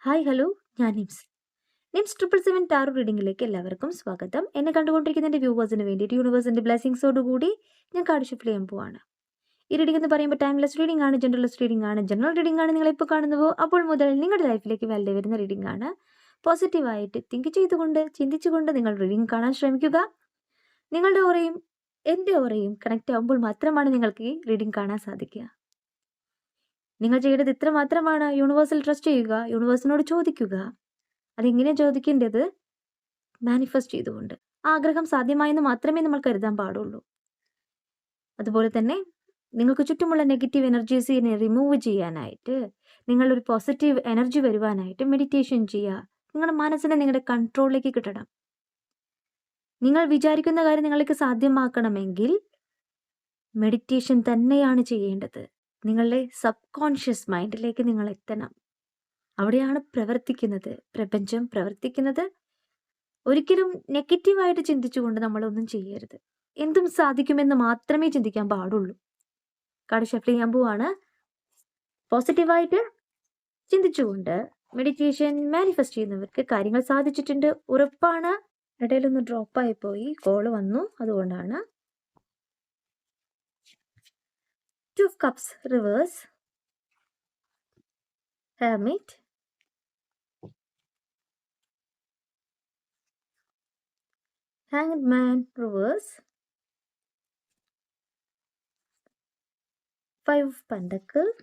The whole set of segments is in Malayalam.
ഹായ് ഹലോ, ഞാൻ നിംസ്. നിംസ് 777 ടാറോ റീഡിംഗിലേക്ക് എല്ലാവർക്കും സ്വാഗതം. എന്നെ കണ്ടുകൊണ്ടിരിക്കുന്ന എൻ്റെ വ്യൂവേഴ്സിന് വേണ്ടിയിട്ട് യൂണിവേഴ്സിൻ്റെ ബ്ലെസ്സിങ്സോടുകൂടി ഞാൻ കാർഡ് ഷിഫ്റ്റ് ചെയ്യാൻ പോവാണ്. ഈ റീഡിംഗ് എന്ന് പറയുമ്പോൾ ടൈംലെസ് റീഡിംഗ് ആണ്, ജനറൽലെസ് റീഡിംഗ് ആണ്. ജനറൽ റീഡിംഗ് ആണ് നിങ്ങളിപ്പോൾ കാണുന്നുവോ അപ്പോൾ മുതൽ നിങ്ങളുടെ ലൈഫിലേക്ക് വലുത് വരുന്ന റീഡിംഗ് ആണ്. പോസിറ്റീവായിട്ട് തിങ്ക് ചെയ്തുകൊണ്ട് ചിന്തിച്ചുകൊണ്ട് നിങ്ങൾ റീഡിംഗ് കാണാൻ ശ്രമിക്കുക. നിങ്ങളുടെ ഓറയും എൻ്റെ ഓറയും കണക്റ്റ് ആകുമ്പോൾ മാത്രമാണ് നിങ്ങൾക്ക് ഈ റീഡിംഗ് കാണാൻ സാധിക്കുക. നിങ്ങൾ ചെയ്യേണ്ടത് ഇത്ര മാത്രമാണ്: യൂണിവേഴ്സിൽ ട്രസ്റ്റ് ചെയ്യുക, യൂണിവേഴ്സിനോട് ചോദിക്കുക. അതെങ്ങനെയാണ് ചോദിക്കേണ്ടത്? മാനിഫെസ്റ്റ് ചെയ്തുകൊണ്ട്. ആഗ്രഹം സാധ്യമായെന്ന് മാത്രമേ നമ്മൾ കരുതാൻ പാടുള്ളൂ. അതുപോലെ തന്നെ നിങ്ങൾക്ക് ചുറ്റുമുള്ള നെഗറ്റീവ് എനർജീസിനെ റിമൂവ് ചെയ്യാനായിട്ട്, നിങ്ങളൊരു പോസിറ്റീവ് എനർജി വരുവാനായിട്ട് മെഡിറ്റേഷൻ ചെയ്യുക. നിങ്ങളുടെ മനസ്സിനെ നിങ്ങളുടെ കൺട്രോളിലേക്ക് കിട്ടണം. നിങ്ങൾ വിചാരിക്കുന്ന കാര്യം നിങ്ങൾക്ക് സാധ്യമാക്കണമെങ്കിൽ മെഡിറ്റേഷൻ തന്നെയാണ് ചെയ്യേണ്ടത്. നിങ്ങളുടെ സബ് കോൺഷ്യസ് മൈൻഡിലേക്ക് നിങ്ങൾ എത്തണം. അവിടെയാണ് പ്രവർത്തിക്കുന്നത്, പ്രപഞ്ചം പ്രവർത്തിക്കുന്നത്. ഒരിക്കലും നെഗറ്റീവായിട്ട് ചിന്തിച്ചുകൊണ്ട് നമ്മളൊന്നും ചെയ്യരുത്. എന്തും സാധിക്കുമെന്ന് മാത്രമേ ചിന്തിക്കാൻ പാടുള്ളൂ. കാർഡ് ഷഫിൾ ചെയ്യാൻ പോവാണ്. പോസിറ്റീവായിട്ട് ചിന്തിച്ചുകൊണ്ട് മെഡിറ്റേഷൻ മാനിഫെസ്റ്റ് ചെയ്യുന്നവർക്ക് കാര്യങ്ങൾ സാധിച്ചിട്ടുണ്ട്, ഉറപ്പാണ്. ഇടയിലൊന്ന് ഡ്രോപ്പായി പോയി, കോള് വന്നു, അതുകൊണ്ടാണ്. 2 of Cups reverse, Hermit, Hanged Man reverse, 5 of Pentacles,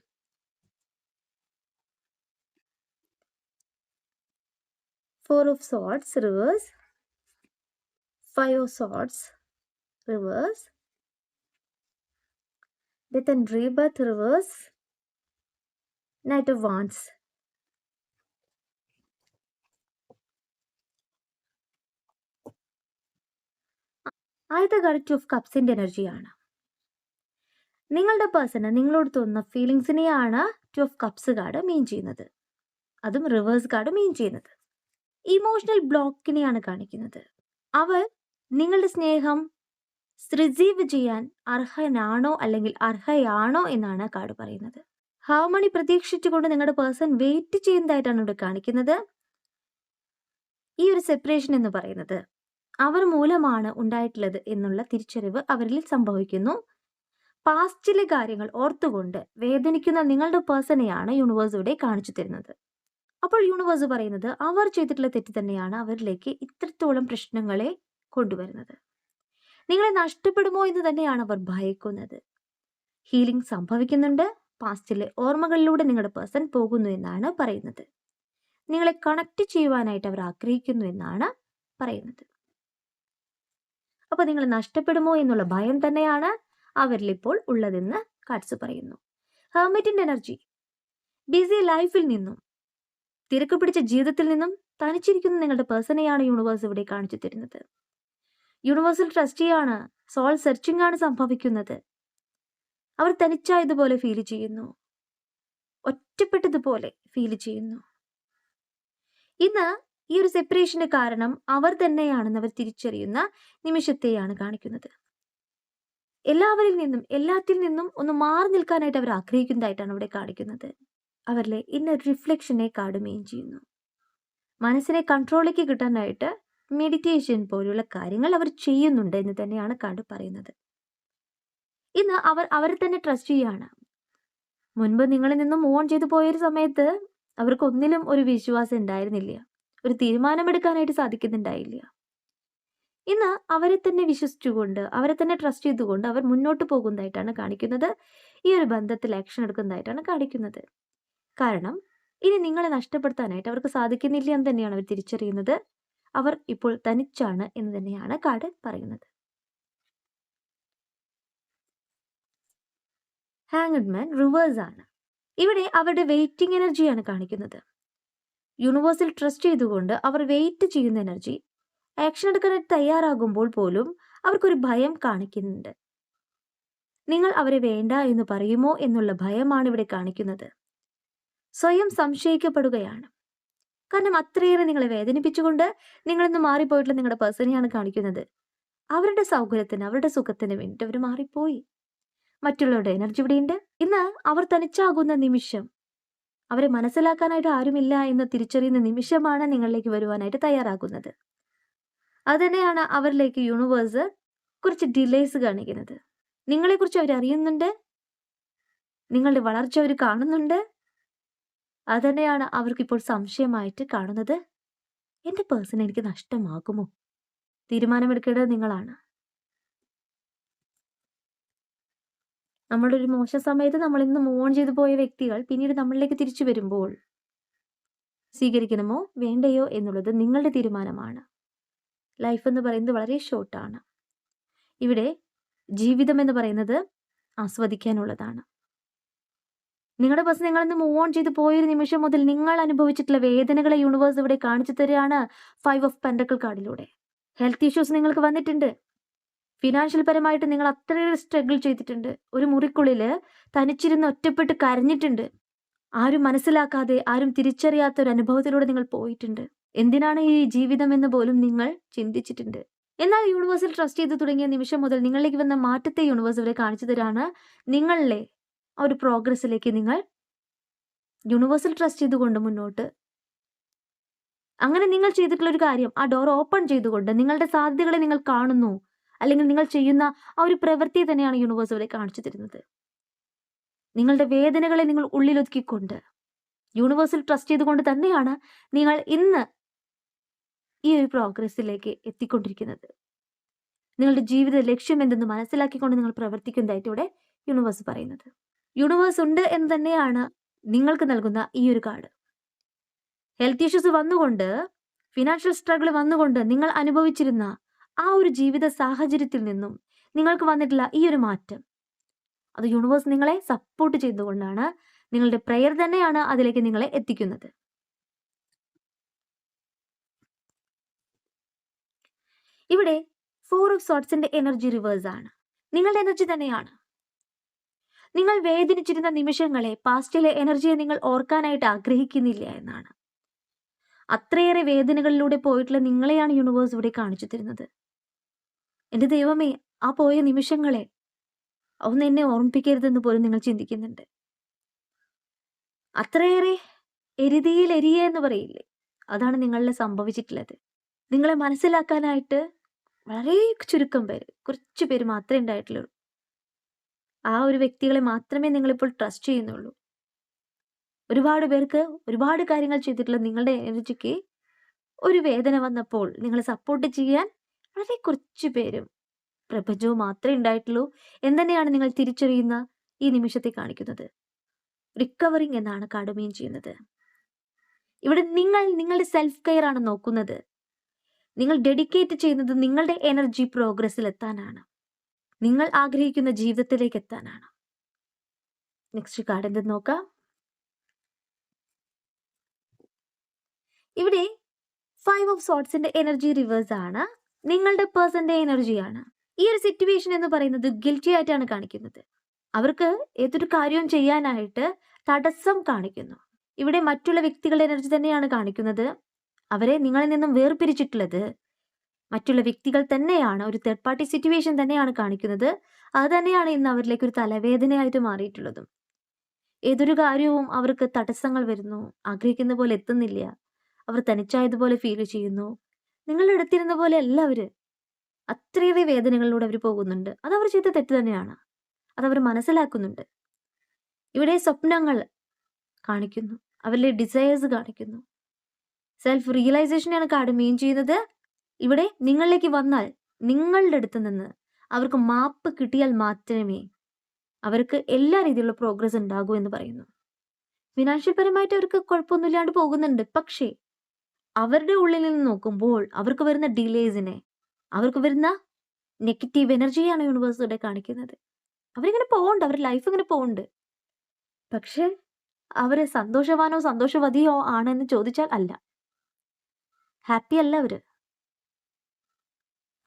4 of Swords reverse, 5 of Swords reverse, Death and Rebirth reverse, Knight of Wands. ആദ്യത്തെ കാർഡ് 2 ഓഫ് കപ്സിന്റെ എനർജിയാണ്. നിങ്ങളുടെ പേഴ്സണ് നിങ്ങളോട് തോന്നുന്ന ഫീലിങ്സിനെയാണ് 2 ഓഫ് കപ്സ് കാർഡ് മീൻ ചെയ്യുന്നത്. അതും റിവേഴ്സ് കാർഡ് മീൻ ചെയ്യുന്നത്. ഇമോഷണൽ ബ്ലോക്കിനെയാണ് കാണിക്കുന്നത്. അവർ നിങ്ങളുടെ സ്നേഹം റിസീവ് ചെയ്യാൻ അർഹനാണോ അല്ലെങ്കിൽ അർഹയാണോ എന്നാണ് കാർഡ് പറയുന്നത്. ഹാർമണി പ്രതീക്ഷിച്ചുകൊണ്ട് നിങ്ങളുടെ പേഴ്സൺ വെയിറ്റ് ചെയ്യുന്നതായിട്ടാണ് ഇവിടെ കാണിക്കുന്നത്. ഈ ഒരു സെപ്പറേഷൻ എന്ന് പറയുന്നത് അവർ മൂലമാണ് ഉണ്ടായിട്ടുള്ളത് എന്നുള്ള തിരിച്ചറിവ് അവരിൽ സംഭവിക്കുന്നു. പാസ്റ്റിലെ കാര്യങ്ങൾ ഓർത്തുകൊണ്ട് വേദനിക്കുന്ന നിങ്ങളുടെ പേഴ്സണെയാണ് യൂണിവേഴ്സ് ഇവിടെ കാണിച്ചു തരുന്നത്. അപ്പോൾ യൂണിവേഴ്സ് പറയുന്നത് അവർ ചെയ്തിട്ടുള്ള തെറ്റ് തന്നെയാണ് അവരിലേക്ക് ഇത്രത്തോളം പ്രശ്നങ്ങളെ കൊണ്ടുവരുന്നത്. നിങ്ങളെ നഷ്ടപ്പെടുമോ എന്ന് തന്നെയാണ് അവർ ഭയക്കുന്നത്. ഹീലിംഗ് സംഭവിക്കുന്നുണ്ട്. പാസ്റ്റിലെ ഓർമ്മകളിലൂടെ നിങ്ങളുടെ പേഴ്സൺ പോകുന്നു എന്നാണ് പറയുന്നത്. നിങ്ങളെ കണക്ട് ചെയ്യുവാനായിട്ട് അവർ ആഗ്രഹിക്കുന്നു എന്നാണ് പറയുന്നത്. അപ്പോൾ നിങ്ങൾ നഷ്ടപ്പെടുമോ എന്നുള്ള ഭയം തന്നെയാണ് അവരിൽ ഇപ്പോൾ ഉള്ളതെന്ന് കാർഡ്സ് പറയുന്നു. ഹെർമിറ്റിന്റെ എനർജി ബിസി ലൈഫിൽ നിന്നും, തിരക്ക് പിടിച്ച ജീവിതത്തിൽ നിന്നും തനിച്ചിരിക്കുന്ന നിങ്ങളുടെ പേഴ്സണെയാണ് യൂണിവേഴ്സ് ഇവിടെ കാണിച്ചു തരുന്നത്. യൂണിവേഴ്സൽ ട്രസ്റ്റിയാണ്, സോൾ സെർച്ചിങ് ആണ് സംഭവിക്കുന്നത്. അവർ തനിച്ചായതുപോലെ ഫീൽ ചെയ്യുന്നു, ഒറ്റപ്പെട്ടതുപോലെ ഫീൽ ചെയ്യുന്നു. ഇന്ന് ഈ ഒരു സെപ്പറേഷന് കാരണം അവർ തന്നെയാണെന്ന് അവർ തിരിച്ചറിയുന്ന നിമിഷത്തെയാണ് കാണിക്കുന്നത്. എല്ലാവരിൽ നിന്നും എല്ലാത്തിൽ നിന്നും ഒന്ന് മാറി നിൽക്കാനായിട്ട് അവർ ആഗ്രഹിക്കുന്നതായിട്ടാണ് ഇവിടെ കാണിക്കുന്നത്. അവരിലെ ഇന്നർ റിഫ്ലക്ഷനെ കാർഡ് മെയിൻ ചെയ്യുന്നു. മനസ്സിനെ കൺട്രോളിലേക്ക് കിട്ടാനായിട്ട് മെഡിറ്റേഷൻ പോലുള്ള കാര്യങ്ങൾ അവർ ചെയ്യുന്നുണ്ട് എന്ന് തന്നെയാണ് കാർഡ് പറയുന്നത്. ഇന്ന് അവർ അവരെ തന്നെ ട്രസ്റ്റ് ചെയ്യാണ്. മുൻപ് നിങ്ങളിൽ നിന്നും മൂവ് ഓൺ ചെയ്തു പോയൊരു സമയത്ത് അവർക്ക് ഒന്നിലും ഒരു വിശ്വാസം ഉണ്ടായിരുന്നില്ല, ഒരു തീരുമാനമെടുക്കാനായിട്ട് സാധിക്കുന്നുണ്ടായില്ല. ഇന്ന് അവരെ തന്നെ വിശ്വസിച്ചുകൊണ്ട്, അവരെ തന്നെ ട്രസ്റ്റ് ചെയ്തുകൊണ്ട് അവർ മുന്നോട്ട് പോകുന്നതായിട്ടാണ് കാണിക്കുന്നത്. ഈ ഒരു ബന്ധത്തിൽ ആക്ഷൻ എടുക്കുന്നതായിട്ടാണ് കാണിക്കുന്നത്. കാരണം ഇനി നിങ്ങളെ നഷ്ടപ്പെടുത്താനായിട്ട് അവർക്ക് സാധിക്കുന്നില്ല എന്ന് തന്നെയാണ് അവർ തിരിച്ചറിയുന്നത്. അവർ ഇപ്പോൾ തനിച്ചാണ് എന്ന് തന്നെയാണ് കാർഡ് പറയുന്നത്. ഹാങ്ഡ് മാൻ റിവേഴ്സ് ആണ്. ഇവിടെ അവരുടെ വെയിറ്റിംഗ് എനർജിയാണ് കാണിക്കുന്നത്. യൂണിവേഴ്സിൽ ട്രസ്റ്റ് ചെയ്തുകൊണ്ട് അവർ വെയിറ്റ് ചെയ്യുന്ന എനർജി. ആക്ഷൻ എടുക്കാനായിട്ട് തയ്യാറാകുമ്പോൾ പോലും അവർക്കൊരു ഭയം കാണിക്കുന്നുണ്ട്. നിങ്ങൾ അവരെ വേണ്ട എന്ന് പറയുമോ എന്നുള്ള ഭയമാണ് ഇവിടെ കാണിക്കുന്നത്. സ്വയം സംശയിക്കപ്പെടുകയാണ്. കാരണം അത്രയേറെ നിങ്ങളെ വേദനിപ്പിച്ചുകൊണ്ട് നിങ്ങളിന്ന് മാറിപ്പോയിട്ടുള്ള നിങ്ങളുടെ പേഴ്സണെയാണ് കാണിക്കുന്നത്. അവരുടെ സൗകര്യത്തിന്, അവരുടെ സുഖത്തിന് വേണ്ടിയിട്ട് അവർ മാറിപ്പോയി. മറ്റുള്ളവരുടെ എനർജി ഇവിടെയുണ്ട്. ഇന്ന് അവർ തനിച്ചാകുന്ന നിമിഷം അവരെ മനസ്സിലാക്കാനായിട്ട് ആരുമില്ല എന്ന് തിരിച്ചറിയുന്ന നിമിഷമാണ് നിങ്ങളിലേക്ക് വരുവാനായിട്ട് തയ്യാറാകുന്നത്. അതുതന്നെയാണ് അവരിലേക്ക് യൂണിവേഴ്സ് കുറച്ച് ഡിലേസ് കാണിക്കുന്നത്. നിങ്ങളെക്കുറിച്ച് അവരറിയുന്നുണ്ട്, നിങ്ങളുടെ വളർച്ച അവർ കാണുന്നുണ്ട്. അതുതന്നെയാണ് അവർക്കിപ്പോൾ സംശയമായിട്ട് കാണുന്നത്. എൻ്റെ പേഴ്സൺ എനിക്ക് നഷ്ടമാകുമോ? തീരുമാനമെടുക്കേണ്ടത് നിങ്ങളാണ്. നമ്മളുടെ ഒരു മോശം സമയത്ത് നമ്മൾ ഇന്ന് മൂവ് ഓൺ ചെയ്തു പോയ വ്യക്തികൾ പിന്നീട് നമ്മളിലേക്ക് തിരിച്ചു വരുമ്പോൾ സ്വീകരിക്കണമോ വേണ്ടയോ എന്നുള്ളത് നിങ്ങളുടെ തീരുമാനമാണ്. ലൈഫ് എന്ന് പറയുന്നത് വളരെ ഷോർട്ടാണ്. ഇവിടെ ജീവിതം എന്ന് പറയുന്നത് ആസ്വദിക്കാനുള്ളതാണ്. നിങ്ങളുടെ ബസ് നിങ്ങളിന്ന് മൂവ് ഓൺ ചെയ്ത് പോയൊരു നിമിഷം മുതൽ നിങ്ങൾ അനുഭവിച്ചിട്ടുള്ള വേദനകളെ യൂണിവേഴ്സ് ഇവിടെ കാണിച്ചു തരികയാണ് 5 ഓഫ് പെൻഡക്കിൾ കാർഡിലൂടെ. ഹെൽത്ത് ഇഷ്യൂസ് നിങ്ങൾക്ക് വന്നിട്ടുണ്ട്. ഫിനാൻഷ്യൽ പരമായിട്ട് നിങ്ങൾ അത്രയേറെ സ്ട്രഗിൾ ചെയ്തിട്ടുണ്ട്. ഒരു മുറിക്കുള്ളിൽ തനിച്ചിരുന്ന് ഒറ്റപ്പെട്ട് കരഞ്ഞിട്ടുണ്ട്. ആരും മനസ്സിലാക്കാതെ, ആരും തിരിച്ചറിയാത്ത ഒരു അനുഭവത്തിലൂടെ നിങ്ങൾ പോയിട്ടുണ്ട്. എന്തിനാണ് ഈ ജീവിതം എന്ന് പോലും നിങ്ങൾ ചിന്തിച്ചിട്ടുണ്ട്. എന്നാൽ യൂണിവേഴ്സിൽ ട്രസ്റ്റ് ചെയ്ത് തുടങ്ങിയ നിമിഷം മുതൽ നിങ്ങളിലേക്ക് വന്ന മാറ്റത്തെ യൂണിവേഴ്സ് ഇവിടെ കാണിച്ചു തരാണ്. നിങ്ങളിലെ ആ ഒരു പ്രോഗ്രസ്സിലേക്ക് നിങ്ങൾ യൂണിവേഴ്സിൽ ട്രസ്റ്റ് ചെയ്തുകൊണ്ട് മുന്നോട്ട്, അങ്ങനെ നിങ്ങൾ ചെയ്തിട്ടുള്ള ഒരു കാര്യം, ആ ഡോർ ഓപ്പൺ ചെയ്തുകൊണ്ട് നിങ്ങളുടെ സാധ്യതകളെ നിങ്ങൾ കാണുന്നു, അല്ലെങ്കിൽ നിങ്ങൾ ചെയ്യുന്ന ആ ഒരു പ്രവൃത്തി തന്നെയാണ് യൂണിവേഴ്സ് ഇവിടെ കാണിച്ചു തരുന്നത്. നിങ്ങളുടെ വേദനകളെ നിങ്ങൾ ഉള്ളിലൊതുക്കിക്കൊണ്ട് യൂണിവേഴ്സിൽ ട്രസ്റ്റ് ചെയ്തുകൊണ്ട് തന്നെയാണ് നിങ്ങൾ ഇന്ന് ഈ ഒരു പ്രോഗ്രസ്സിലേക്ക് എത്തിക്കൊണ്ടിരിക്കുന്നത്. നിങ്ങളുടെ ജീവിത ലക്ഷ്യം എന്തെന്ന് മനസ്സിലാക്കിക്കൊണ്ട് നിങ്ങൾ പ്രവർത്തിക്കുന്നതായിട്ട് ഇവിടെ യൂണിവേഴ്സ് പറയുന്നത്. യൂണിവേഴ്സ് ഉണ്ട് എന്ന് തന്നെയാണ് നിങ്ങൾക്ക് നൽകുന്ന ഈ ഒരു കാർഡ്. ഹെൽത്ത് ഇഷ്യൂസ് വന്നുകൊണ്ട്, ഫിനാൻഷ്യൽ സ്ട്രഗിൾ വന്നുകൊണ്ട് നിങ്ങൾ അനുഭവിച്ചിരുന്ന ആ ഒരു ജീവിത സാഹചര്യത്തിൽ നിന്നും നിങ്ങൾക്ക് വന്നിട്ടുള്ള ഈ ഒരു മാറ്റം, അത് യൂണിവേഴ്സ് നിങ്ങളെ സപ്പോർട്ട് ചെയ്തുകൊണ്ടാണ്, നിങ്ങളുടെ പ്രെയർ തന്നെയാണ് അതിലേക്ക് നിങ്ങളെ എത്തിക്കുന്നത്. ഇവിടെ 4 ഓഫ് സോർട്സിന്റെ എനർജി റിവേഴ്സ് ആണ്. നിങ്ങളുടെ എനർജി തന്നെയാണ്. നിങ്ങൾ വേദനിച്ചിരുന്ന നിമിഷങ്ങളെ, പാസ്റ്റിലെ എനർജിയെ നിങ്ങൾ ഓർക്കാനായിട്ട് ആഗ്രഹിക്കുന്നില്ല എന്നാണ്. അത്രയേറെ വേദനകളിലൂടെ പോയിട്ടുള്ള നിങ്ങളെയാണ് യൂണിവേഴ്സ് ഇവിടെ കാണിച്ചു തരുന്നത്. എൻ്റെ ദൈവമേ, ആ പോയ നിമിഷങ്ങളെ ഒന്ന് എന്നെ ഓർമ്മിപ്പിക്കരുതെന്ന് പോലും നിങ്ങൾ ചിന്തിക്കുന്നുണ്ട്. അത്രയേറെ എരിതിയിൽ എരിയ എന്ന് പറയില്ലേ, അതാണ് നിങ്ങളിൽ സംഭവിച്ചിട്ടുള്ളത്. നിങ്ങളെ മനസ്സിലാക്കാനായിട്ട് വളരെ ചുരുക്കം പേര്, കുറച്ച് പേര് മാത്രമേ ഉണ്ടായിട്ടുള്ളൂ. ആ ഒരു വ്യക്തികളെ മാത്രമേ നിങ്ങളിപ്പോൾ ട്രസ്റ്റ് ചെയ്യുന്നുള്ളൂ. ഒരുപാട് പേർക്ക് ഒരുപാട് കാര്യങ്ങൾ ചെയ്തിട്ടുള്ള നിങ്ങളുടെ എനർജിക്ക് ഒരു വേദന വന്നപ്പോൾ നിങ്ങളെ സപ്പോർട്ട് ചെയ്യാൻ വളരെ കുറച്ച് പേരും പ്രപഞ്ചവും മാത്രമേ ഉണ്ടായിട്ടുള്ളൂ എന്ന് തന്നെയാണ് നിങ്ങൾ തിരിച്ചറിയുന്ന ഈ നിമിഷത്തെ കാണിക്കുന്നത്. റിക്കവറിങ് എന്നാണ് കാർഡ് മീൻ ചെയ്യുന്നത്. ഇവിടെ നിങ്ങൾ നിങ്ങളുടെ സെൽഫ് കെയർ ആണ് നോക്കുന്നത്. നിങ്ങൾ ഡെഡിക്കേറ്റ് ചെയ്യുന്നത് നിങ്ങളുടെ എനർജി പ്രോഗ്രസ്സിൽ എത്താനാണ്, നിങ്ങൾ ആഗ്രഹിക്കുന്ന ജീവിതത്തിലേക്ക് എത്താനാണ്. നെക്സ്റ്റ് കാർഡ് എന്തെന്ന് നോക്കാം. ഇവിടെ 5 ഓഫ് സോർട്സിന്റെ എനർജി റിവേഴ്സ് ആണ്. നിങ്ങളുടെ പേഴ്സന്റെ എനർജിയാണ്. ഈ ഒരു സിറ്റുവേഷൻ എന്ന് പറയുന്നത് ഗിൽറ്റി ആയിട്ടാണ് കാണിക്കുന്നത്. അവർക്ക് ഏതൊരു കാര്യവും ചെയ്യാനായിട്ട് തടസ്സം കാണിക്കുന്നു. ഇവിടെ മറ്റുള്ള വ്യക്തികളുടെ എനർജി തന്നെയാണ് കാണിക്കുന്നത്. അവരെ നിങ്ങളിൽ നിന്നും വേർപിരിച്ചിട്ടുള്ളത് മറ്റുള്ള വ്യക്തികൾ തന്നെയാണ്. ഒരു തേർഡ് പാർട്ടി സിറ്റുവേഷൻ തന്നെയാണ് കാണിക്കുന്നത്. അത് തന്നെയാണ് ഇന്ന് അവരിലേക്ക് ഒരു തലവേദനയായിട്ട് മാറിയിട്ടുള്ളതും. ഏതൊരു കാര്യവും അവർക്ക് തടസ്സങ്ങൾ വരുന്നു, ആഗ്രഹിക്കുന്ന പോലെ എത്തുന്നില്ല, അവർ തനിച്ചായതുപോലെ ഫീൽ ചെയ്യുന്നു. നിങ്ങൾ എടുത്തിരുന്ന പോലെ അല്ല അവര്. അത്രയേറെ വേദനകളിലൂടെ അവർ പോകുന്നുണ്ട്. അത് അവർ ചെയ്ത തെറ്റ് തന്നെയാണ്, അതവർ മനസ്സിലാക്കുന്നുണ്ട്. ഇവിടെ സ്വപ്നങ്ങൾ കാണിക്കുന്നു, അവരിലെ ഡിസയേഴ്സ് കാണിക്കുന്നു. സെൽഫ് റിയലൈസേഷനാണ് കാർഡ് മീൻ ചെയ്യുന്നത്. ഇവിടെ നിങ്ങളിലേക്ക് വന്നാൽ നിങ്ങളുടെ അടുത്ത് നിന്ന് അവർക്ക് മാപ്പ് കിട്ടിയാൽ മാത്രമേ അവർക്ക് എല്ലാ രീതിയിലുള്ള പ്രോഗ്രസ് ഉണ്ടാകൂ എന്ന് പറയുന്നു. ഫിനാൻഷ്യൽ പരമായിട്ട് അവർക്ക് കുഴപ്പമൊന്നുമില്ലാണ്ട് പോകുന്നുണ്ട്. പക്ഷേ അവരുടെ ഉള്ളിൽ നിന്ന് നോക്കുമ്പോൾ അവർക്ക് വരുന്ന ഡിലേസിനെ, അവർക്ക് വരുന്ന നെഗറ്റീവ് എനർജിയാണ് യൂണിവേഴ്സ് ഇവിടെ കാണിക്കുന്നത്. അവരിങ്ങനെ പോകുന്നുണ്ട്, അവരുടെ ലൈഫ് ഇങ്ങനെ പോകുന്നുണ്ട്. പക്ഷെ അവര് സന്തോഷവാനോ സന്തോഷവതിയോ ആണെന്ന് ചോദിച്ചാൽ അല്ല, ഹാപ്പി അല്ല അവര്.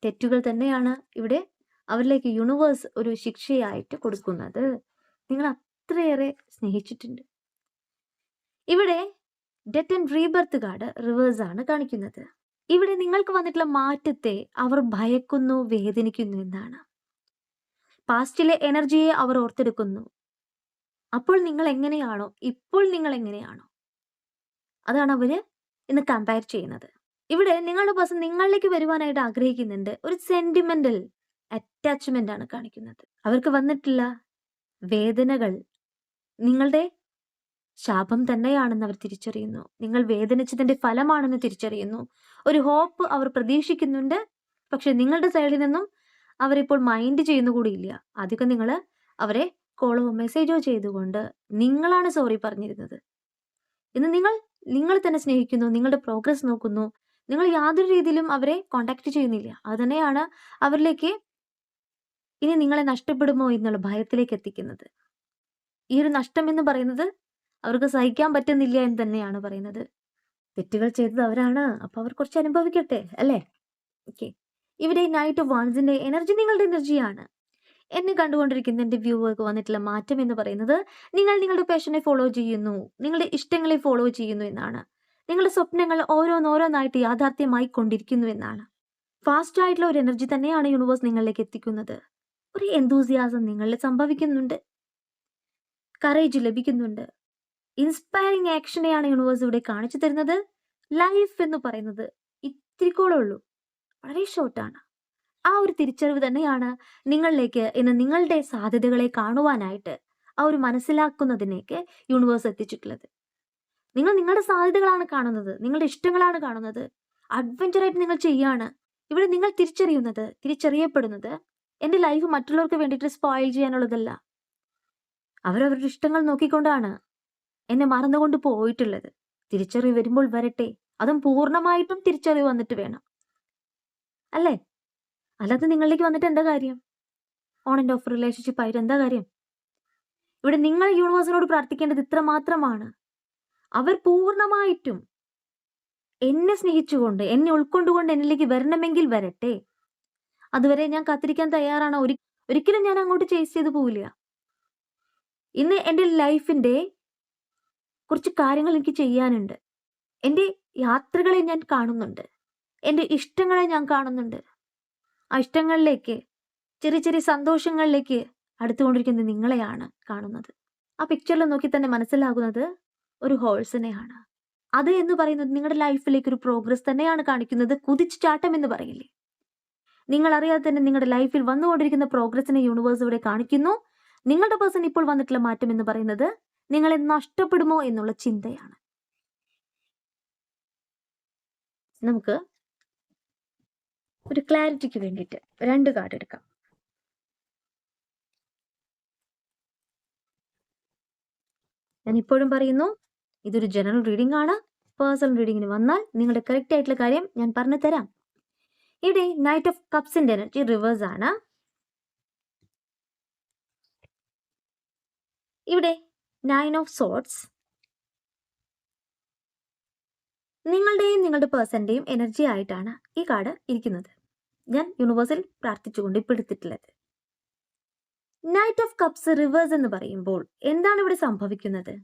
തെറ്റുകൾ തന്നെയാണ് ഇവിടെ അവരിലേക്ക് യൂണിവേഴ്സ് ഒരു ശിക്ഷയായിട്ട് കൊടുക്കുന്നത്. നിങ്ങൾ അത്രയേറെ സ്നേഹിച്ചിട്ടുണ്ട്. ഇവിടെ death and rebirth card reverse ആണ് കാണിക്കുന്നത്. ഇവിടെ നിങ്ങൾക്ക് വന്നിട്ടുള്ള മാറ്റത്തെ അവർ ഭയക്കുന്നു, വേദനിക്കുന്നു എന്നാണ്. പാസ്റ്റിലെ എനർജിയെ അവർ ഓർത്തെടുക്കുന്നു. അപ്പോൾ നിങ്ങൾ എങ്ങനെയാണോ, ഇപ്പോൾ നിങ്ങൾ എങ്ങനെയാണോ, അതാണ് അവര് ഇന്ന് കമ്പയർ ചെയ്യുന്നത്. ഇവിടെ നിങ്ങളുടെ പേഴ്സൺ നിങ്ങളിലേക്ക് വരുവാനായിട്ട് ആഗ്രഹിക്കുന്നുണ്ട്. ഒരു സെന്റിമെന്റൽ അറ്റാച്ച്മെന്റ് ആണ് കാണിക്കുന്നത്. അവർക്ക് വന്നിട്ടുള്ള വേദനകൾ നിങ്ങളുടെ ശാപം തന്നെയാണെന്ന് അവർ തിരിച്ചറിയുന്നു. നിങ്ങൾ വേദനിച്ചതിന്റെ ഫലമാണെന്ന് തിരിച്ചറിയുന്നു. ഒരു ഹോപ്പ് അവർ പ്രതീക്ഷിക്കുന്നുണ്ട്. പക്ഷെ നിങ്ങളുടെ സൈഡിൽ നിന്നും അവരിപ്പോൾ മൈൻഡ് ചെയ്യുന്നു കൂടിയില്ല. ആദ്യമൊക്കെ നിങ്ങൾ അവരെ കോളോ മെസ്സേജോ ചെയ്തുകൊണ്ട് നിങ്ങളാണ് സോറി പറഞ്ഞിരുന്നത്. ഇന്ന് നിങ്ങൾ തന്നെ സ്നേഹിക്കുന്നു. നിങ്ങളുടെ പ്രോഗ്രസ് നോക്കുന്നു. നിങ്ങൾ യാതൊരു രീതിയിലും അവരെ കോൺടാക്ട് ചെയ്യുന്നില്ല. അത് തന്നെയാണ് അവരിലേക്ക് ഇനി നിങ്ങളെ നഷ്ടപ്പെടുമോ എന്നുള്ള ഭയത്തിലേക്ക് എത്തിക്കുന്നത്. ഈ ഒരു നഷ്ടം എന്ന് പറയുന്നത് അവർക്ക് സഹിക്കാൻ പറ്റുന്നില്ല എന്ന് തന്നെയാണ് പറയുന്നത്. തെറ്റുകൾ ചെയ്തത് അവരാണ്. അപ്പൊ അവർ കുറച്ച് അനുഭവിക്കട്ടെ, അല്ലേ? ഓക്കെ. ഇവിടെ നൈറ്റ് ഓഫ് വാൺസിന്റെ എനർജി നിങ്ങളുടെ എനർജിയാണ്. എന്നെ കണ്ടുകൊണ്ടിരിക്കുന്ന എന്റെ വ്യൂവർക്ക് വന്നിട്ടുള്ള മാറ്റം എന്ന് പറയുന്നത് നിങ്ങൾ നിങ്ങളുടെ പാഷനെ ഫോളോ ചെയ്യുന്നു, നിങ്ങളുടെ ഇഷ്ടങ്ങളെ ഫോളോ ചെയ്യുന്നു എന്നാണ്. നിങ്ങളുടെ സ്വപ്നങ്ങൾ ഓരോന്നോരോന്നായിട്ട് യാഥാർത്ഥ്യമായി കൊണ്ടിരിക്കുന്നു എന്നാണ്. ഫാസ്റ്റ് ആയിട്ടുള്ള ഒരു എനർജി തന്നെയാണ് യൂണിവേഴ്സ് നിങ്ങളിലേക്ക് എത്തിക്കുന്നത്. ഒരു എന്തൂസിയാസം നിങ്ങളിൽ സംഭവിക്കുന്നുണ്ട്. കറേജ് ലഭിക്കുന്നുണ്ട്. ഇൻസ്പയറിംഗ് ആക്ഷനെയാണ് യൂണിവേഴ്സ് ഇവിടെ കാണിച്ചു തരുന്നത്. ലൈഫ് എന്ന് പറയുന്നത് ഇത്തിരിക്കോളേ ഉള്ളൂ, വളരെ ഷോർട്ടാണ്. ആ ഒരു തിരിച്ചറിവ് തന്നെയാണ് നിങ്ങളിലേക്ക് ഇന്ന് നിങ്ങളുടെ സാധ്യതകളെ കാണുവാനായിട്ട്, ആ ഒരു മനസ്സിലാക്കുന്നതിനേക്ക് യൂണിവേഴ്സ് എത്തിച്ചിട്ടുള്ളത്. നിങ്ങൾ നിങ്ങളുടെ സാധ്യതകളാണ് കാണുന്നത്, നിങ്ങളുടെ ഇഷ്ടങ്ങളാണ് കാണുന്നത്. അഡ്വഞ്ചറായിട്ട് നിങ്ങൾ ചെയ്യാണ്. ഇവിടെ നിങ്ങൾ തിരിച്ചറിയപ്പെടുന്നത് എൻ്റെ ലൈഫ് മറ്റുള്ളവർക്ക് വേണ്ടിയിട്ട് സ്പോയിൽ ചെയ്യാനുള്ളതല്ല. അവരവരുടെ ഇഷ്ടങ്ങൾ നോക്കിക്കൊണ്ടാണ് എന്നെ മറന്നുകൊണ്ട് പോയിട്ടുള്ളത്. തിരിച്ചറിവ് വരുമ്പോൾ വരട്ടെ. അതും പൂർണ്ണമായിട്ടും തിരിച്ചറിവ് വന്നിട്ട് വേണം, അല്ലേ? അല്ലാതെ നിങ്ങളിലേക്ക് വന്നിട്ട് എന്താ കാര്യം? ഓൺ ആൻഡ് ഓഫ് റിലേഷൻഷിപ്പ് ആയിട്ട് എന്താ കാര്യം? ഇവിടെ നിങ്ങൾ യൂണിവേഴ്സിനോട് പ്രാർത്ഥിക്കേണ്ടത് ഇത്ര മാത്രമാണ്. അവർ പൂർണ്ണമായിട്ടും എന്നെ സ്നേഹിച്ചുകൊണ്ട്, എന്നെ ഉൾക്കൊണ്ടുകൊണ്ട് എന്നിലേക്ക് വരണമെങ്കിൽ വരട്ടെ. അതുവരെ ഞാൻ കാത്തിരിക്കാൻ തയ്യാറാണ്. ഒരിക്കലും ഞാൻ അങ്ങോട്ട് ചേസ് ചെയ്ത് പോവില്ല. ഇന്ന് എൻ്റെ ലൈഫിന്റെ കുറച്ച് കാര്യങ്ങൾ എനിക്ക് ചെയ്യാനുണ്ട്. എൻ്റെ യാത്രകളെ ഞാൻ കാണുന്നുണ്ട്. എൻ്റെ ഇഷ്ടങ്ങളെ ഞാൻ കാണുന്നുണ്ട്. ആ ഇഷ്ടങ്ങളിലേക്ക്, ചെറിയ ചെറിയ സന്തോഷങ്ങളിലേക്ക് അടുത്തുകൊണ്ടിരിക്കുന്ന നിങ്ങളെയാണ് കാണുന്നത്. ആ പിക്ചറിൽ നോക്കി തന്നെ മനസ്സിലാകുന്നത് ഒരു ഹോഴ്സിനെയാണ്. അത് എന്ന് പറയുന്നത് നിങ്ങളുടെ ലൈഫിലേക്ക് ഒരു പ്രോഗ്രസ് തന്നെയാണ് കാണിക്കുന്നത്. കുതിച്ചു ചാട്ടം എന്ന് പറയില്ലേ? നിങ്ങൾ അറിയാതെ തന്നെ നിങ്ങളുടെ ലൈഫിൽ വന്നുകൊണ്ടിരിക്കുന്ന പ്രോഗ്രസിനെ യൂണിവേഴ്സ് ഇവിടെ കാണിക്കുന്നു. നിങ്ങളുടെ പേഴ്സൺ ഇപ്പോൾ വന്നിട്ടുള്ള മാറ്റം എന്ന് പറയുന്നത് നിങ്ങളെ നഷ്ടപ്പെടുമോ എന്നുള്ള ചിന്തയാണ്. നമുക്ക് ഒരു ക്ലാരിറ്റിക്ക് വേണ്ടിയിട്ട് 2 കാർഡ് എടുക്കാം. ഞാൻ ഇപ്പോഴും പറയുന്നു, ഇതൊരു ജനറൽ റീഡിംഗ് ആണ്. പേഴ്സണൽ റീഡിങ്ങിന് വന്നാൽ നിങ്ങളുടെ കറക്റ്റ് ആയിട്ടുള്ള കാര്യം ഞാൻ പറഞ്ഞു തരാം. ഇവിടെ നൈറ്റ് ഓഫ് കപ്സിന്റെ എനർജി റിവേഴ്സ് ആണ്. ഇവിടെ 9 ഓഫ് സോർഡ്സ്. നിങ്ങളുടെയും നിങ്ങളുടെ പേഴ്സന്റെയും എനർജി ആയിട്ടാണ് ഈ കാർഡ് ഇരിക്കുന്നത്. ഞാൻ യൂണിവേഴ്സിൽ പ്രാർത്ഥിച്ചുകൊണ്ട് ഇപ്പോൾ എടുത്തിട്ടുള്ളത്. നൈറ്റ് ഓഫ് കപ്സ് റിവേഴ്സ് എന്ന് പറയുമ്പോൾ എന്താണ് ഇവിടെ സംഭവിക്കുന്നത്?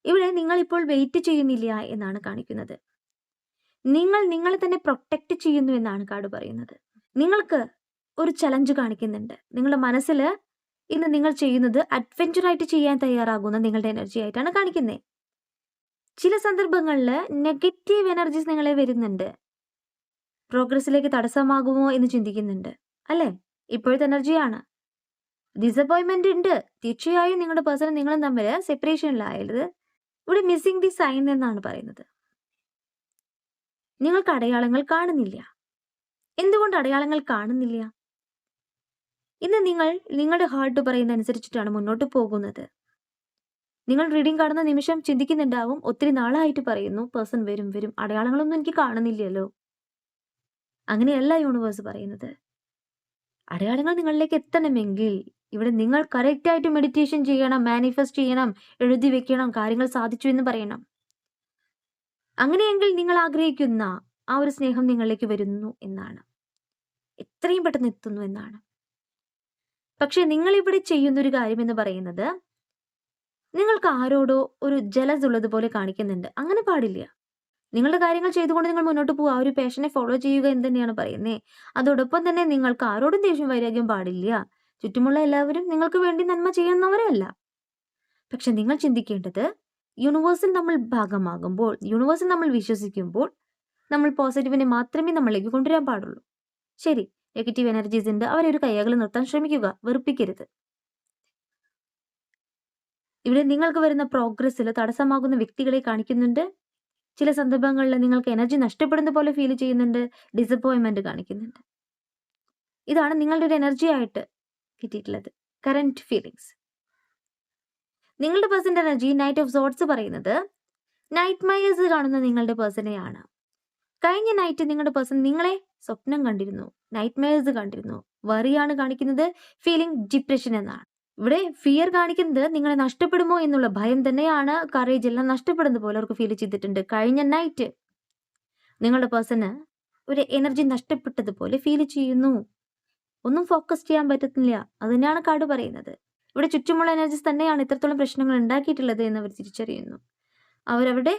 ഇവിടെ നിങ്ങൾ ഇപ്പോൾ വെയിറ്റ് ചെയ്യുന്നില്ല എന്നാണ് കാണിക്കുന്നത്. നിങ്ങൾ നിങ്ങളെ തന്നെ പ്രൊട്ടക്ട് ചെയ്യുന്നു എന്നാണ് കാർഡ് പറയുന്നത്. നിങ്ങൾക്ക് ഒരു ചലഞ്ച് കാണിക്കുന്നുണ്ട്. നിങ്ങളുടെ മനസ്സിൽ ഇന്ന് നിങ്ങൾ ചെയ്യുന്നത് അഡ്വഞ്ചറായിട്ട് ചെയ്യാൻ തയ്യാറാകുന്ന നിങ്ങളുടെ എനർജി ആയിട്ടാണ് കാണിക്കുന്നത്. ചില സന്ദർഭങ്ങളിൽ നെഗറ്റീവ് എനർജീസ് നിങ്ങളെ വരുന്നുണ്ട്. പ്രോഗ്രസിലേക്ക് തടസ്സമാകുമോ എന്ന് ചിന്തിക്കുന്നുണ്ട്, അല്ലേ? ഇപ്പോഴത്തെ എനർജിയാണ്. ഡിസപ്പോയിൻമെന്റ് ഉണ്ട്. തീർച്ചയായും നിങ്ങളുടെ പേഴ്സണും നിങ്ങളും തമ്മിൽ സെപ്പറേഷനിലായത് ഇവിടെ മിസ്സിംഗ് ദി സൈൻ എന്നാണ് പറയുന്നത്. നിങ്ങൾക്ക് അടയാളങ്ങൾ കാണുന്നില്ല. എന്തുകൊണ്ട് അടയാളങ്ങൾ കാണുന്നില്ല? ഇന്ന് നിങ്ങൾ നിങ്ങളുടെ ഹാർട്ട് പറയുന്ന അനുസരിച്ചിട്ടാണ് മുന്നോട്ട് പോകുന്നത്. നിങ്ങൾ റീഡിംഗ് കാണുന്ന നിമിഷം ചിന്തിക്കുന്നുണ്ടാവും, ഒത്തിരി നാളായിട്ട് പറയുന്നു പേഴ്സൺ വരും, അടയാളങ്ങളൊന്നും എനിക്ക് കാണുന്നില്ലല്ലോ. അങ്ങനെയല്ല യൂണിവേഴ്സ് പറയുന്നത്. അടയാളങ്ങൾ നിങ്ങളിലേക്ക് എത്തണമെങ്കിൽ ഇവിടെ നിങ്ങൾ കറക്റ്റായിട്ട് മെഡിറ്റേഷൻ ചെയ്യണം, മാനിഫെസ്റ്റ് ചെയ്യണം, എഴുതി വെക്കണം, കാര്യങ്ങൾ സാധിച്ചു എന്ന് പറയണം. അങ്ങനെയെങ്കിൽ നിങ്ങൾ ആഗ്രഹിക്കുന്ന ആ ഒരു സ്നേഹം നിങ്ങളിലേക്ക് വരുന്നു എന്നാണ്, എത്രയും പെട്ടെന്ന് എത്തുന്നു എന്നാണ്. പക്ഷെ നിങ്ങൾ ഇവിടെ ചെയ്യുന്നൊരു കാര്യം എന്ന് പറയുന്നത് നിങ്ങൾക്ക് ആരോടോ ഒരു ജലസ് ഉള്ളതുപോലെ കാണിക്കുന്നുണ്ട്. അങ്ങനെ പാടില്ല. നിങ്ങളുടെ കാര്യങ്ങൾ ചെയ്തുകൊണ്ട് നിങ്ങൾ മുന്നോട്ട് പോകുക, ആ ഒരു പാഷനെ ഫോളോ ചെയ്യുക എന്ന് തന്നെയാണ് പറയുന്നത്. അതോടൊപ്പം തന്നെ നിങ്ങൾക്ക് ആരോടും ദേഷ്യം വൈരാഗ്യം പാടില്ല. ചുറ്റുമുള്ള എല്ലാവരും നിങ്ങൾക്ക് വേണ്ടി നന്മ ചെയ്യുന്നവരല്ല. പക്ഷെ നിങ്ങൾ ചിന്തിക്കേണ്ടത്, യൂണിവേഴ്സിൽ നമ്മൾ ഭാഗമാകുമ്പോൾ, യൂണിവേഴ്സിൽ നമ്മൾ വിശ്വസിക്കുമ്പോൾ, നമ്മൾ പോസിറ്റീവിനെ മാത്രമേ നമ്മളിലേക്ക് കൊണ്ടുവരാൻ പാടുള്ളൂ. ശരി, നെഗറ്റീവ് എനർജീസ് ഉണ്ട്, അവരെ ഒരു കൈയകലം നിർത്താൻ ശ്രമിക്കുക, വെറുപ്പിക്കരുത്. ഇവിടെ നിങ്ങൾക്ക് വരുന്ന പ്രോഗ്രസ്സിൽ തടസ്സമാകുന്ന വ്യക്തികളെ കാണിക്കുന്നുണ്ട്. ചില സന്ദർഭങ്ങളിൽ നിങ്ങൾക്ക് എനർജി നഷ്ടപ്പെടുന്ന പോലെ ഫീൽ ചെയ്യുന്നുണ്ട്, ഡിസപ്പോയിൻമെന്റ് കാണിക്കുന്നുണ്ട്. ഇതാണ് നിങ്ങളുടെ ഒരു എനർജി ആയിട്ട് കിട്ടിയിട്ടുള്ളത്, കറന്റ് ഫീലിങ്സ്. നിങ്ങളുടെ പേഴ്സന്റെ എനർജി നൈറ്റ് ഓഫ് സോർട്സ് പറയുന്നത് നൈറ്റ് മയേഴ്സ് കാണുന്ന നിങ്ങളുടെ പേഴ്സണെയാണ്. കഴിഞ്ഞ നൈറ്റ് നിങ്ങളുടെ പേഴ്സൺ നിങ്ങളെ സ്വപ്നം കണ്ടിരുന്നു, നൈറ്റ് മയേഴ്സ് കണ്ടിരുന്നു. വറിയാണ് കാണിക്കുന്നത്, ഫീലിംഗ് ഡിപ്രഷൻ എന്നാണ്. ഇവിടെ ഫിയർ കാണിക്കുന്നത് നിങ്ങളെ നഷ്ടപ്പെടുമോ എന്നുള്ള ഭയം തന്നെയാണ്. കറേജ് എല്ലാം നഷ്ടപ്പെടുന്ന പോലെ അവർക്ക് ഫീൽ ചെയ്തിട്ടുണ്ട്. കഴിഞ്ഞ നൈറ്റ് നിങ്ങളുടെ പേഴ്സണ് ഒരു എനർജി നഷ്ടപ്പെട്ടതുപോലെ ഫീൽ ചെയ്യുന്നു. ഒന്നും ഫോക്കസ് ചെയ്യാൻ പറ്റുന്നില്ല. അത് തന്നെയാണ് കാർഡ് പറയുന്നത്. ഇവിടെ ചുറ്റുമുള്ള എനർജീസ് തന്നെയാണ് ഇത്രത്തോളം പ്രശ്നങ്ങൾ ഉണ്ടാക്കിയിട്ടുള്ളത് എന്ന് അവർ തിരിച്ചറിയുന്നു. അവരവരുടെ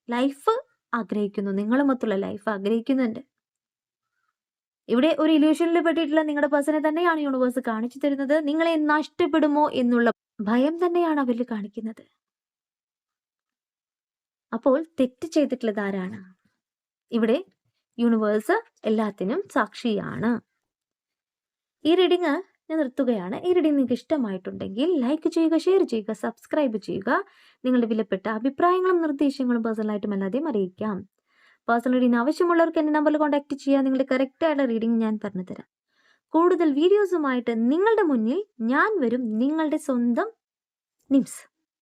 ലൈഫ് ആഗ്രഹിക്കുന്നു, നിങ്ങളുമൊത്തുള്ള ലൈഫ് ആഗ്രഹിക്കുന്നുണ്ട്. ഇവിടെ ഒരു ഇല്യൂഷനിൽ പെട്ടിട്ടുള്ള നിങ്ങളുടെ പേഴ്സണെ തന്നെയാണ് യൂണിവേഴ്സ് കാണിച്ചു തരുന്നത്. നിങ്ങളെ നഷ്ടപ്പെടുമോ എന്നുള്ള ഭയം തന്നെയാണ് അവരിൽ കാണിക്കുന്നത്. അപ്പോൾ തെറ്റ് ചെയ്തിട്ടുള്ളത് ആരാണ്? ഇവിടെ യൂണിവേഴ്സ് എല്ലാത്തിനും സാക്ഷിയാണ്. ഈ റീഡിങ് ഞാൻ നിർത്തുകയാണ്. ഈ റീഡിങ് നിങ്ങൾക്ക് ഇഷ്ടമായിട്ടുണ്ടെങ്കിൽ ലൈക്ക് ചെയ്യുക, ഷെയർ ചെയ്യുക, സബ്സ്ക്രൈബ് ചെയ്യുക. നിങ്ങളുടെ വിലപ്പെട്ട അഭിപ്രായങ്ങളും നിർദ്ദേശങ്ങളും പേഴ്സണലായിട്ടും അല്ലാതെയും അറിയിക്കാം. പേഴ്സണൽ റീഡിങ് ആവശ്യമുള്ളവർക്ക് എൻ്റെ നമ്പറിൽ കോൺടാക്ട് ചെയ്യാം. നിങ്ങളുടെ കറക്റ്റായിട്ടുള്ള റീഡിങ് ഞാൻ പറഞ്ഞു തരാം. കൂടുതൽ വീഡിയോസുമായിട്ട് നിങ്ങളുടെ മുന്നിൽ ഞാൻ വരും, നിങ്ങളുടെ സ്വന്തം നിംസ്.